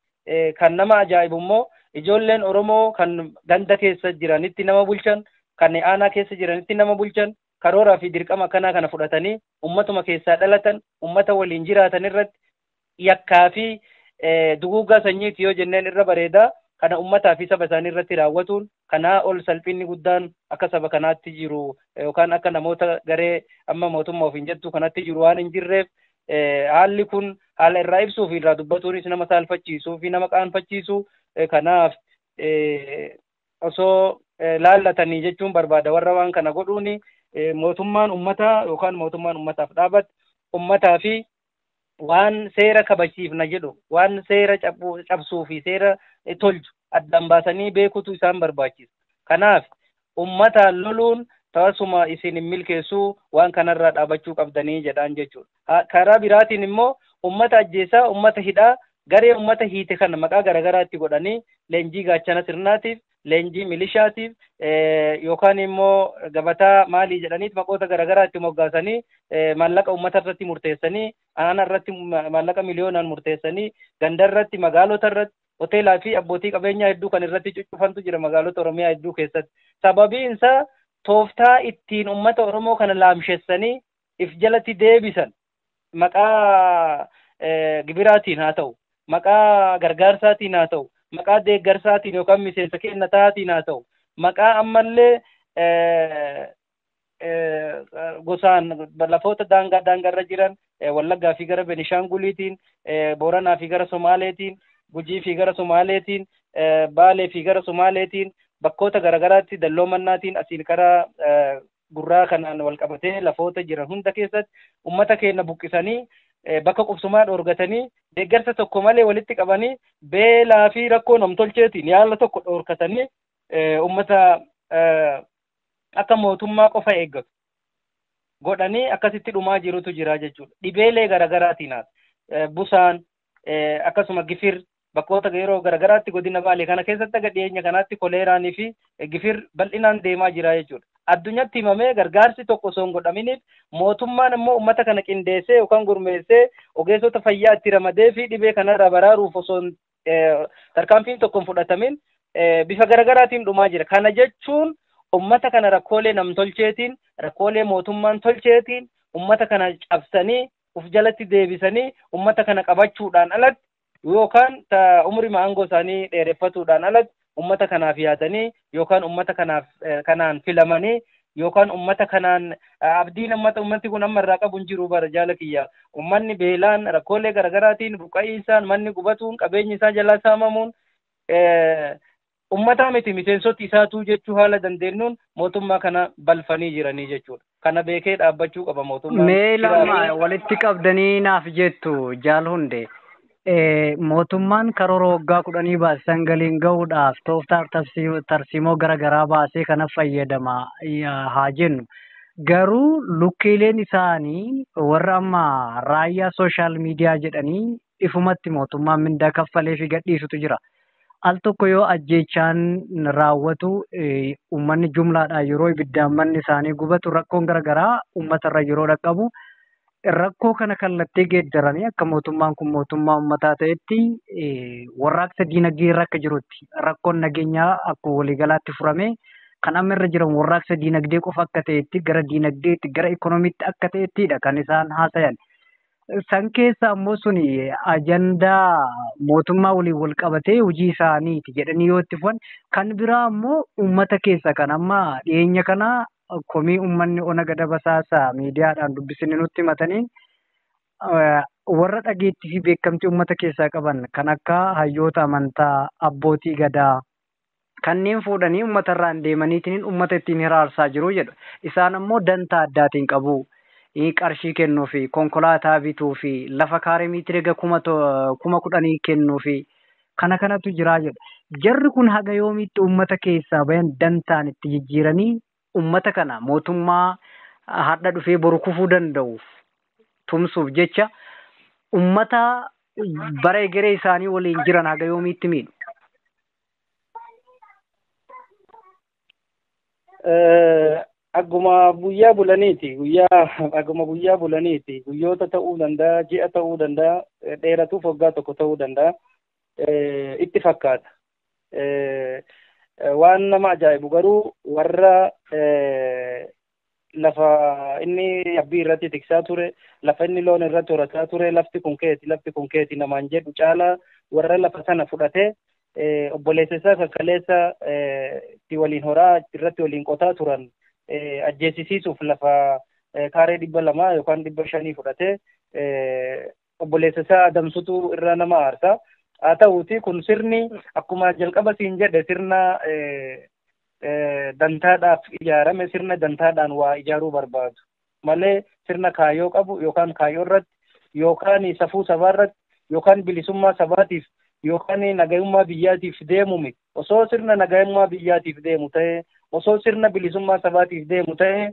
kan nama ajaa'ibu immoo ijoolleen Oromoo kan ganda keessa jiranitti nama bulchan, kan aanaa keessa jiranitti nama bulchan, karooraa fi dirqama akkanaa kana fudhatanii ummatuma keessaa dhalatan, ummata waliin jiraatan irratti yakkaa fi duguuggaa sanyiiti yoo jenneen irra bareedaa kana ummataa fi saba isaanii irratti raawwatuun kanaa ol salphinni guddaan akka saba kanaatti jiru yookaan akka namoota garee amma mootummaa ofiin jettu kanatti jiru waan hin jirreef haalli kun haala irraa ibsuu fi irraa dubbatuunis nama saalfachiisuu fi nama qaanfachiisuu kanaaf osoo laallatanii jechuun barbaada warra waan kana godhuuni mootummaan ummataa yookaan mootummaan ummataaf dhaabate ummataa fi waan seera kabachiifna jedhu waan seera cabsuu fi seera tolchu addaan baasanii beekutu isaan barbaachisa. Kanaaf ummataan loluun taasuma isin hin milkeessuu waan kanarraa dhaabachuu qabdanii jedhaan jechuudha. Karaa biraatiin immoo ummata ajjeesaa, ummata hidhaa, garee ummata hiite kana maqaa garagaraatti godhanii leenjii gaachana sirnaatiif, leenjii milishaatiif yookaan immoo gabataa maalii jedhaniit maqoota garagaraatti moggaasanii maallaqa ummata irratti murteessanii, aanaa irratti maallaqa miliyoonaan murteessanii, ganda irratti, magaalota irratti, hoteelaa fi abbootii qabeenyaa hedduu kan irratti cuccufantu jira magaalota Oromiyaa hedduu keessatti. Sababiin isaa tooftaa ittiin ummata Oromoo kana laamshessanii if jalatti deebisan maqaa gibiraatiin haa ta'u, maqaa gargaarsaatiin haa ta'u, maqaa deeggarsaatiin yookaan miseensa kennataatiin haa ta'u, maqaa ammallee gosaan lafoota daangarra jiran Wallaggaa fi gara Benishaanguliitiin, Booranaa fi gara Somaaleetiin, Gujii fi gara Somaaleetiin, Baalee fi gara Somaaleetiin, bakkoota garagaraatti dalloomannaatiin asiin karaa gurraa kanaan wal qabatee lafoota jiran hunda keessatti ummata keenya buqqisanii bakka qubsumaa dhoorgatanii deeggarsa tokko malee walitti qabanii beelaa fi rakkoo namtolcheetiin yaala tokko dhoorkatanii ummata akka mootummaa qofa eeggatu godhanii akkasitti dhumaa jirutu jira jechuudha. Dhibeelee garagaraatiin busaan akkasuma gifir bakkoota yeroo garagaraatti godina Baalee kana keessatti aga dhiyeenya kanaatti koleeraanii fi gifir bal'inaan deemaa jira jechuudha. Addunyatti himamee gargaarsi tokko osoo hin godhaminiif mootummaan immoo uummata kana qindeessee yookaan gurmeessee ogeessota fayyaa itti ramadee fi dhibee kanarraa baraaruuf osoo tarkaanfiin tokko hin fudhatamin bifa garagaraatiin dhumaa jira. Kana jechuun ummata kana rakkoolee namtolcheetiin, rakkoolee mootummaan tolcheetiin ummata kana cabsanii uf jalatti deebisanii ummata kana qabachuudhaan alatti yookaan umrii aangoo isaanii dheereffatuudhaan alatti ummata kanaaf yaadanii yookaan ummata kanaan filamanii yookaan ummata kanaan abdiin ummati kun amma irraa qabu hin jiru bara jaala kiyya. Ummanni beelaan rakkoolee garagaraatiin buqqa'iinsaan manni gubatuun qabeenyi isaa jalaa saamamuun ummata miti miseensoti isaatu jechuu haala dandeenyuun mootummaa kana balfanii jiranii jechuudha. Kana beekee dhaabbachuu qaba mootummaan. Mee lama walitti qabdanii naaf jettu jaal hunde. Mootummaan karoora waggaa 10 baasan galiin gahuudhaaf tooftaa tarsiimoo garaagaraa baasee kana fayyadama haa jennu. Garuu lukkiileen isaanii warra amma raayyaa sooshaal miidiyaa jedhanii ifumatti mootummaan mindaa kaffalee fi gadhiisutu jira. Al tokko yoo ajjeechaan raawwatu uummanni jumlaadhaan yeroo ibiddaan manni isaanii gubatu rakkoon garaagaraa uummatarra yeroo dhaqqabu rakkoo kana kallattii geeddaranii akka mootummaan kun mootummaa uummataa ta'etti warraaqsa diinagdee irra akka jirutti rakkoon nageenyaa akkuma waliigalaatti furame kan amma irra jiran warraaqsa diinagdee qofa akka ta'etti gara diinagdeetti gara ikoonomiitti akka ta'ettidha kan isaan haasayan. San keessa ammoo suni ajandaa mootummaa waliin wal qabatee hojii isaaniiti jedhanii yoo itti fufan kan biraa ammoo uummata keessa kan amma dhiyeenya kana komii uummanni ona gada basaasaa miidiyaadhaan dubbisanii nutti himatanii warra dhageettii fi beekamtii uummata keessaa qaban kan akka hayyoota amantaa abbootii gadaa kanneen fuudhanii uummatarraan deemaniitiin uummata ittiin hiraarsaa jiru jedhu. Isaan ammoo dantaa addaatiin qabu. Qarshii kennuu fi konkolaataa bituu fi lafa kaaree miitiriga 10,000 kennuu fi kanatu jiraa jedhu. Jarri kun haga yoomiitti uummata keessaa bayan dantaan itti jijjiiranii uummata kana mootummaa hadha dhufee boru kufuu danda'uuf tumsuuf jecha uummata bara egeree isaanii waliin jiran haga yoomiitti miidhu. Akkuma guyyaa bulaniiti guyyoota ta'uu danda'a ji'a ta'uu danda'a dheeratuuf waggaa tokko ta'uu danda'a itti fakkaata. Waan nama ajaa'ibu garuu warra lafa inni yabbii irratti tiksaa ture lafa inni loon irratti horataa ture lafti kun keeti namaan jedhu caalaa warra lafa sana fudhatee obboleessa isaa kakkaleessa itti waliin horaa irratti waliin qotaa turan ajjeesisiisuuf lafa kaaree 200 yookaan 500 fudhatee obboleessa isaa adamsutu irra nama aarsa. Haa ta'uuti kun sirni akkuma jalqaba siin jedhe sirna dantaadhaaf ijaarame sirna dantaadhaan waa ijaaruu barbaadu malee sirna kaayyoo qabu yookaan kaayyoo irratti yookaan safuu sabaa irratti yookaan bilisummaa sabaatiif yookaan nagayummaa biyyaatiif deemu miti. Osoo sirna nagayummaa biyyaatiif deemu ta'e osoo sirna bilisummaa sabaatiif deemu ta'e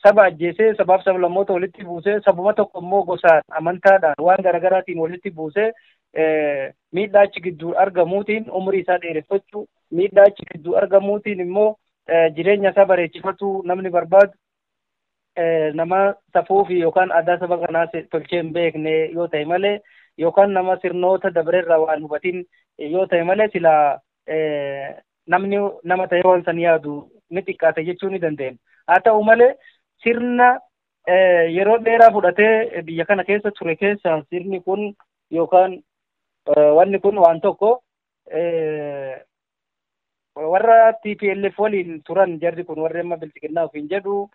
saba ajjeesee sabaaf sablammoota walitti buusee sabuma tokko immoo gosaan amantaadhaan waan garagaraatiin walitti buusee miidhaa achi gidduu argamuutiin umrii isaa dheereffachuu miidhaa achi gidduu argamuutiin immoo jireenya isaa bareechifachuu namni barbaadu nama safuu fi yookaan aadaa saba kanaa tolchee hin beekne yoo ta'e malee yookaan nama sirnoota dabreerraa waan hubatin yoo ta'e malee silaa namni nama ta'ee waan san yaadu ni xiqqaate jechuu ni dandeenya. Haa ta'u malee sirna yeroo dheeraa fudhatee biyya kana keessa ture keessa sirni kun yookaan wanni kun waan tokko warra TPLF waliin turan jarri kun warri amma bilchiginnaa ofiin jedhu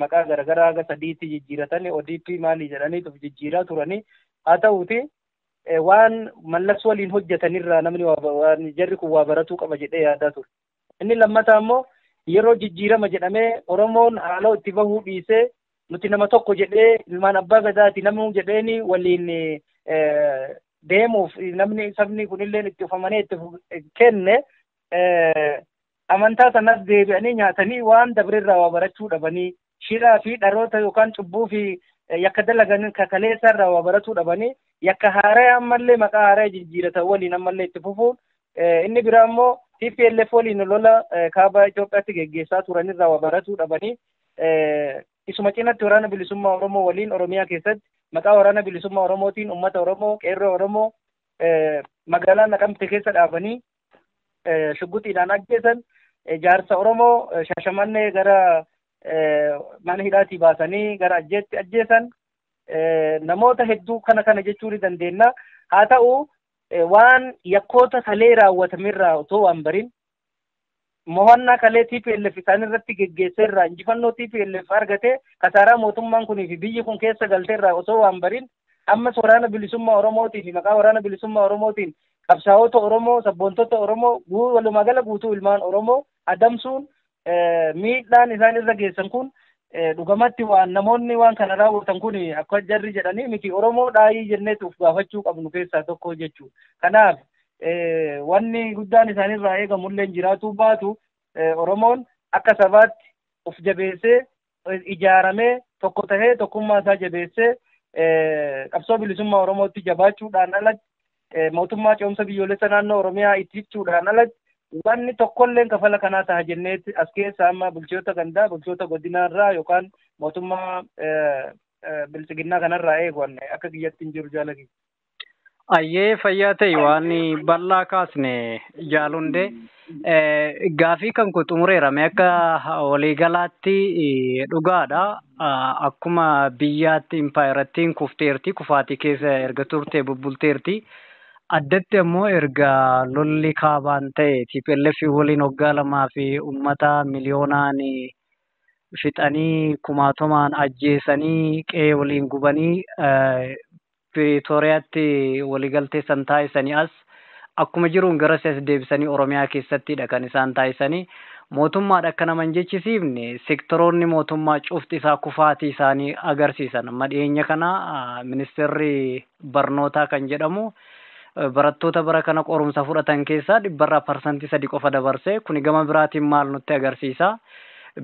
maqaa garaagaraa aga sadiitti jijjiiratanii ODP maalii jedhaniitu jijjiiraa turanii haa ta'uuti waan mallas waliin hojjetanirraa namni waan jarri kun waa baratuu qaba jedhee yaadaa ture. Inni lammataa immoo yeroo jijjiirama jedhamee Oromoon haaloo itti bahuu dhiisee nuti nama tokko jedhee ilmaan abbaa gadaati namuu jedheeni waliin deemuuf namni sabni kunillee itti ufamanii itti kenne amantaa sanas deebi'anii nyaatanii waan dabreerraa waa barachuu dhabanii shiraa fi dharoota yookaan cubbuu fi yakka dalagan kakaleessarraa waa baratuu dhabanii yakka haaraa ammallee maqaa haaraa jijjiiratan waliin ammallee itti fufuun inni biraa immoo TPLF waliin lola kaaba Itoophiyaatti geggeessaa turanirraa waa baratuu dhabanii isuma cinatti waraana bilisummaa Oromoo waliin Oromiyaa keessatti maqaa waraana bilisummaa Oromootiin uummata Oromoo qeerroo Oromoo magaalaa Naqamte keessa dhaabanii shugguxiidhaan ajjeesan jaarsa Oromoo Shashamannee gara mana hidhaatii baasanii gara ajjeetti ajjeesan namoota hedduu kana jechuu ni dandeenya. Haa ta'u waan yakkoota kalee raawwatamirraa otoo waan barin mohannaa kalee TPLF isaan irratti geggeesseerraa injifannoo TPLF argate kasaaraa mootummaan kunii fi biyyi kun keessa galteerraa otoo waan barin ammas waraana bilisummaa Oromootii fi maqaa waraana bilisummaa Oromootiin qabsaa'ota Oromoo sabboontota Oromoo walumaa gala guutuu ilmaan Oromoo adamsuun miidhaan isaan irra geessan kun dhugamatti waan namoonni waan kana raawwatan kun akka jarri jedhanii miti Oromoo dhaayii jenneetuuf gaafachuu qabnu keessaa tokko jechuudha. Kanaaf wanni guddaan isaanirraa eegamullee jiraatuu baatu Oromoon akka sabaatti of jabeessee ijaaramee tokko tahee tokkummaa isaa jabeessee qabsoo bilisummaa Oromootti jabaachuudhaan alatti mootummaa ce'umsa biyyoolessa naannoo Oromiyaa ittichuudhaan alatti wanni tokkolleen kafala kanaa ta'a jenneetti as keessa amma bulchoota gandaa bulchoota godinaarraa yookaan mootummaa bilchiginnaa kanarraa eegan akka biyyatti hin jiru jaalagi. Ayyee fayyaa ta'e waan bal'aa kaasne jaalunde gaafii kan kun xumureerame akka waliigalaatti dhugaadha. Akkuma biyyaatti impaayirattiin kufteerti kufaatii keessa erga turtee bubbulteerti. Addatti ammoo erga lolli kaabaan ta'e TPLF waliin waggaa lamaa fi uummata miliyoonaan fixanii kumaatomaan ajjeesanii qe'ee waliin gubanii Pretooriyaatti waliigaltee san taasisanii as akkuma jiruun gara as deebisanii Oromiyaa keessattidha kan isaan taasisanii mootummaadha akka nama hin jechisiifne sektoroonni mootummaa cufti isaa kufaatii isaanii agarsiisan. Madhiyeenya kana ministeerri barnootaa kan jedhamu barattoota bara kana qorumsa fudhatan keessaa 100% qofa dabarse kuni gama biraatiin maal nutti agarsiisa.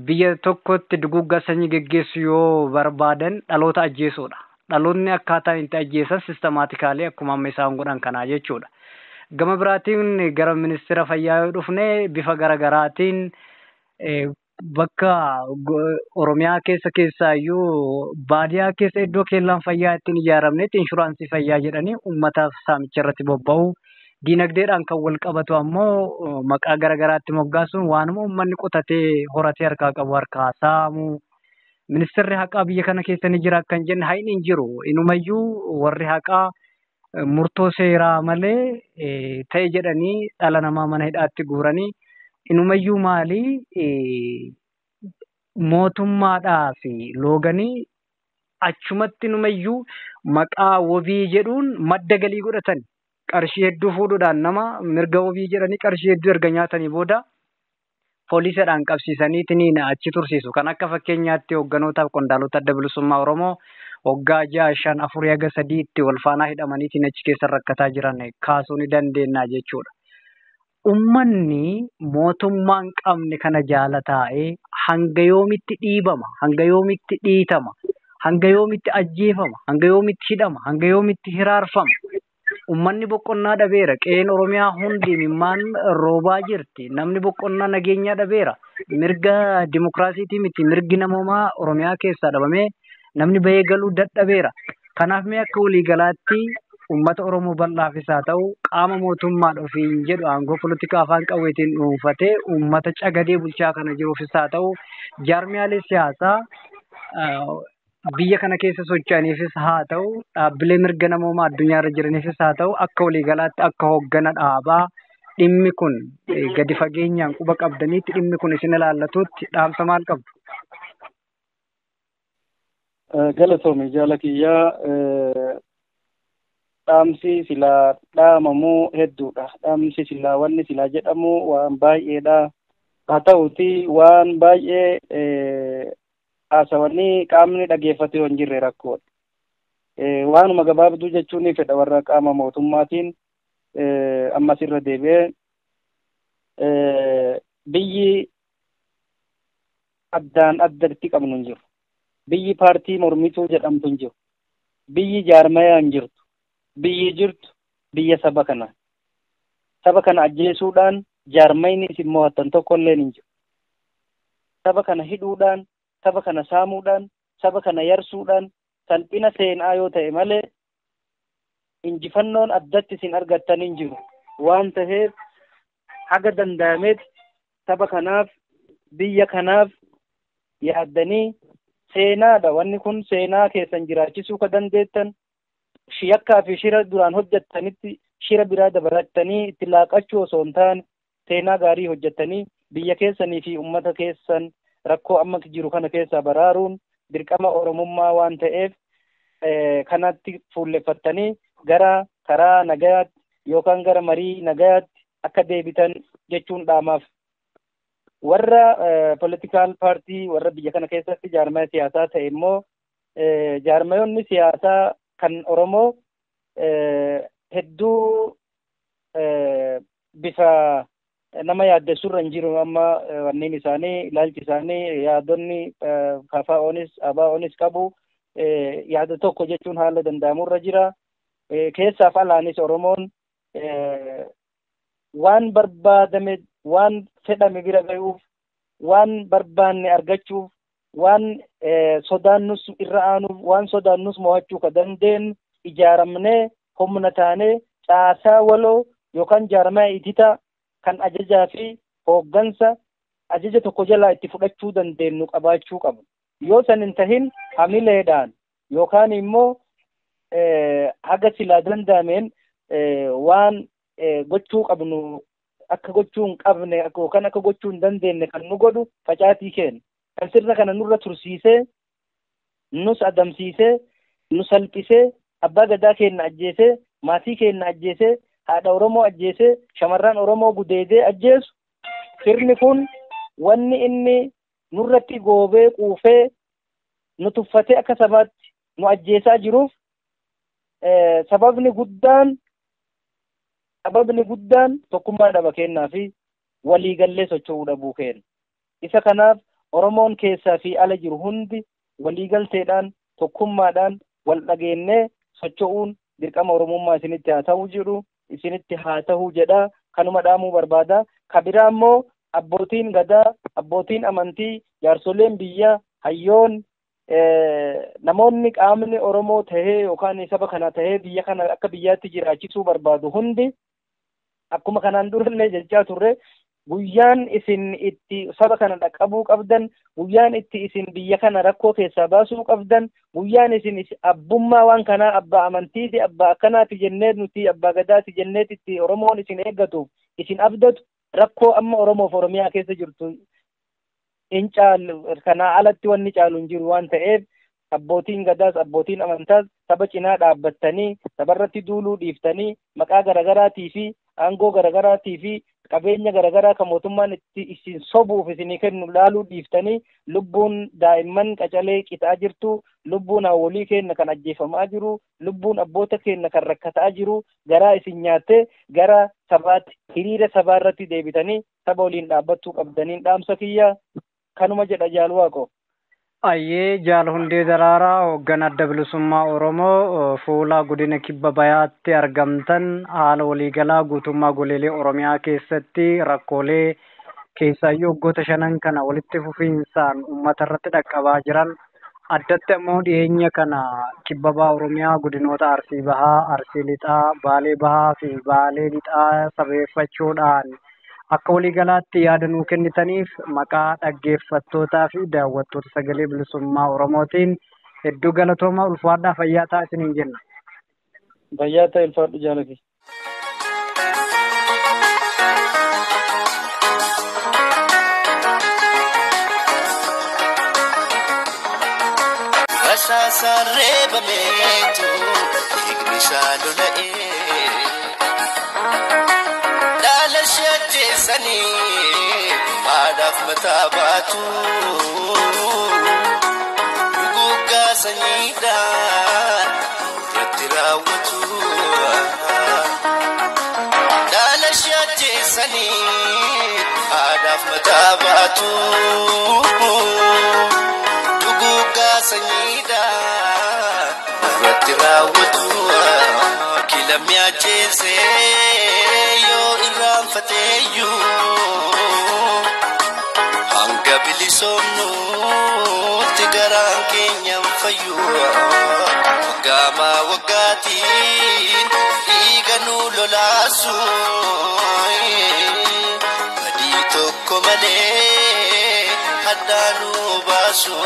Biyya tokkotti duguuggaa sanyii geggeessu yoo barbaadan dhaloota ajjeesuudha. Dhaloonni akkaataan itti ajjeesan sistemaatikaalii akkuma amma isaan godhan kanaa jechuudha. Gama biraatiin gara ministeera fayyaa yoo dhufne bifa garaagaraatiin bakka Oromiyaa keessaayyuu baadiyyaa keessa iddoo keellaan fayyaa ittiin ijaaramnetti inshuraansii fayyaa jedhanii uummataaf saamicha irratti bobba'u. Diinagdeedhaan kan wal qabatu ammoo maqaa garaagaraatti moggaasuun waanuma uummanni qotatee horatee harkaa qabu harkaa saamu. Ministeerri haqaa biyya kana keessa ni jira kan jenne hayni hin jiru. Inumayyuu warri haqaa murtoo seeraa malee ta'e jedhanii dhala namaa mana hidhaatti guuranii inumayyuu maali mootummaadhaa fi looganii achumatti inumayyuu maqaa wabii jedhuun madda galii godhatan. Qarshii hedduu fuudhuudhaan nama mirga wabii jedhanii qarshii hedduu erga nyaatanii booda poolisadhaan qabsiisaniitiin achi tursiisu. Kan akka fakkeenyaatti hoogganotaaf qondaalota adda bilisummaa Oromoo waggaa 6, 5, 4 haga 3tti wal faanaa hidhamaniitiin achi keessa rakkataa jiran kaasuu ni dandeenya jechuudha. Uummanni mootummaan qabne kana jaalataa'ee hanga yoomitti dhiibama, hanga yoomitti dhiitama, hanga yoomitti ajjeefama, hanga yoomitti hidhama, hanga yoomitti hiraarfama. Uummanni boqonnaa dhabeera. Qe'een Oromiyaa hundi mimmaan roobaa jirti. Namni boqonnaa nageenyaa dhabeera. Mirga dimokiraasiitii miti mirgi namoomaa Oromiyaa keessaa dhabamee namni bahee galuu dadhabeera. Kanaaf mee akka waliigalaatti uummata Oromoo bal'aafis haa ta'u qaama mootummaan ofiin jedhu aangoo polotikaa afaan qawweetiin dhuunfatee uummata cagadee bulchaa kana jiruufis haa ta'u jaarmiyaalee siyaasaa biyya kana keessa socho'aniifis haa ta'u dhaabbilee mirga namoomaa addunyaarra jiraniifis haa ta'u akka waliigalaatti akka hooggana dhaabaa dhimmi kun gadi fageenyaan quba qabdaniitti dhimmi kun isin ilaallatutti dhaamsa maal qabdu? Galatoome jaala kiyyaa dhaamsi silaa dhaamamuu hedduudha. Dhaamsi silaa wanni silaa jedhamu waan baay'eedha. Haa ta'uti waan baay'ee haasawanii qaamni dhageeffate yoo hin jirre rakkoodha. Waanuma gabaabduu jechuun fedha warra qaama mootummaatiin ammas irra deebi'ee biyyi addaan addatti qabnu hin jiru. Biyyi paartii mormituu jedhamtu hin jiru. Biyyi jaarmayaa hin jirtu. Biyyi jirtu biyya saba kana. Saba kana ajjeesuudhaan jaarmayni isin mo'attan tokkolleen hin jiru. Saba kana hidhuudhaan, saba kana saamuudhaan, saba kana yarsuudhaan salphina seenaa yoo ta'e malee injifannoon addatti isin argattan hin jiru. Waan ta'eef haga danda'ametti saba kanaaf, biyya kanaaf yaaddanii seenaadha. Wanni kun seenaa keessan jiraachisuu ka dandeettan shiyakkaa fi shira duraan hojjettanitti shira biraa dabalattanii itti laaqachuu osoo hin taane seenaa gaarii hojjettanii biyya keessanii fi uummata keessan rakkoo amma jiru kana keessaa baraaruun dirqama oromummaa waan ta'eef kanatti fuulleffattanii gara karaa nagayaatti yookaan gara marii nagayaatti akka deebitan jechuun dhaamaaf. Warra politikaal paartii warra biyya kana keessatti jaarmaya siyaasaa ta'e immoo jaarmayonni siyaasaa kan Oromoo hedduu bifa nama yaaddessurra hin jiru. Amma wanneen isaanii ilaalchi isaanii yaadonni KFO'nis ABO'nis qabu yaada tokko jechuun haala danda'amurra jira. Keessaaf alaanis Oromoon waan barbaadame waan fedhame bira ga'uuf waan barbaanne argachuuf waan sodaannus irra aanuuf waan sodaannus mo'achuu ka dandeenyu ijaaramnee humna taanee caasaa waloo yookaan jaarmaa itita kan ajajaa fi hooggansa ajaja tokko jalaa itti fudhachuu dandeenyu qabaachuu qabu. Yoo san hin tahin hamileedhaan yookaan immoo haga silaa danda'ameen waan gochuu qabnu akka gochuu hin qabne yookaan akka gochuu hin dandeenye kan nu godhu facaatii keenya. Kan sirna kana nurra tursiisee nus adamsiisee nu salphisee abbaa gadaa keenya ajjeesee maatii keenya ajjeesee haadha Oromoo ajjeesee shamarran Oromoo gudeedee ajjeesu sirni kun wanni inni nurratti goobee quufee nu tuffatee akka sabaatti nu ajjeesaa jiruuf sababni guddaan tokkummaa dhaba kennaa fi waliigallee socho'uu dhabuu keenya. Isa kanaaf Oromoon keessaa fi ala jiru hundi waliigalteedhaan tokkummaadhaan wal dhageennee socho'uun dirqama Oromummaa isinitti haa ta'uu jedhu isinitti haa ta'uu jedha. Kanuma dhaamuu barbaada. Kabiraa immoo abbootiin gadaa, abbootiin amantii, jaarsoleen biyya, hayyoon namoonni qaamni Oromoo tahee yookaan saba kana tahee biyya kana akka biyyaatti jiraachisuu barbaadu hundi akkuma kanaan durallee jechaa turre guyyaan isin itti saba kana dhaqqabuu qabdan, guyyaan itti isin biyya kana rakkoo keessaa baasuu qabdan, guyyaan isin abbummaa waan kanaa abbaa amantiiti, abbaa akkanaati jennee nuti abbaa gadaati jenneetitti Oromoon isin eeggatuuf isin abdatu rakkoo amma Oromoof Oromiyaa keessa jirtu in caalu kanaa alatti wanni caalu hin jiru waan ta'eef abbootiin gadaas abbootiin amantaas saba cinaa dhaabbattanii sabarratti duuluu dhiiftanii maqaa garagaraatii fi aangoo garagaraatii fi qabeenya garagaraa kan mootummaan itti isin sobuuf isinii kennu laaluu dhiiftanii lubbuun daa'imman qacalee qixaa jirtu, lubbuun hawwolii keenya kan ajjeefamaa jiru, lubbuun abboota keenya kan rakkataa jiru garaa isin nyaattee gara sabaatti hiriira sabaa irratti deebitanii saba waliin dhaabbattuu qabdaniin dhaamsa kiyya kanuma jedha Jaalu Waaqoo. Ayyee Jaal Hundee Daraaraa hoogganaa adda bilisummaa Oromoo fuula godina kibba bayaatti argamtan haala waliigalaa guutummaa goleelee Oromiyaa keessatti rakkoolee keessaayyuu waggoota shanan kana walitti fufiinsaan uummata irratti dhaqqabaa jiran addatti immoo dhiyeenya kana kibba bahaa Oromiyaa godinoota Arsii Bahaa, Arsii Lixaa, Baalee Bahaa fi Baalee Lixaa sabeeffachuudhaan akka waliigalaatti yaada nuu kennitaniif maqaa dhaggeeffattootaa fi daawwattoota sagalee bilisummaa Oromootiin hedduu galatoomaa ulfaadhaa fayyaa ta'aa isiniin jenna. Fayyaa ta'e ulfaadhu jaalati. rasaasarree bameetu dhiigni isaa lola'ee dhaala ishee ajjeessanii haadhaaf mataa baatu dhuguggaa sanyiidhaan irratti raawwatu dhaala ishee ajjeessanii haadhaaf mataa baatu dhuguggaa sanyiidhaan irratti raawwatu kilamni ajjeessee yoo irraanfateeyyuu hanga bilisoomnuutti garaan keenyan fayyuu waggaa waggaatiin dhiiga nuu lolaasu badii tokko malee addaa nuu baasu.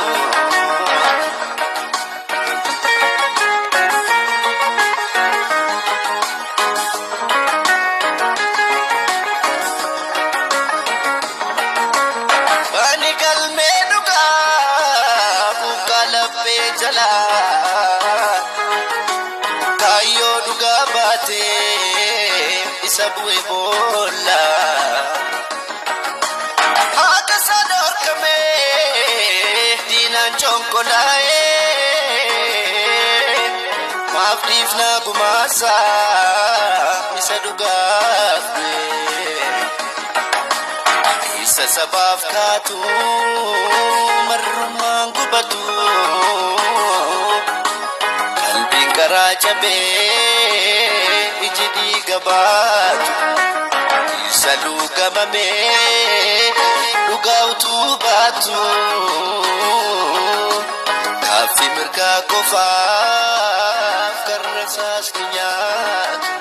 Kayo duga bate isabu'e bolla haka sador kame dinan chonkolae mafdif na gumasa isa duga isa sabaf katu marrumang gubatu Raja be ijidi gabaatu isalu gamame lugautu baatu kafi mirga kofa karrasas nyaatu.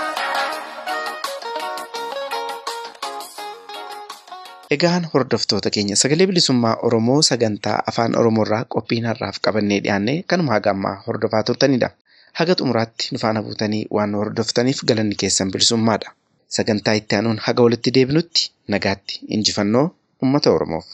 Egaan hordoftoota keenya sagalee bilisummaa Oromoo sagantaa afaan Oromoorraa qophiin har'aaf qabannee dhiyaanne kanuma haga ammaa hordofaa turtanidha. Haga xumuraatti nu faana buutanii waan nu hordoftaniif galanni keessan bilisummaadha. Sagantaa itti aanuun haga walitti deebinutti nagaatti injifannoo uummata Oromoof.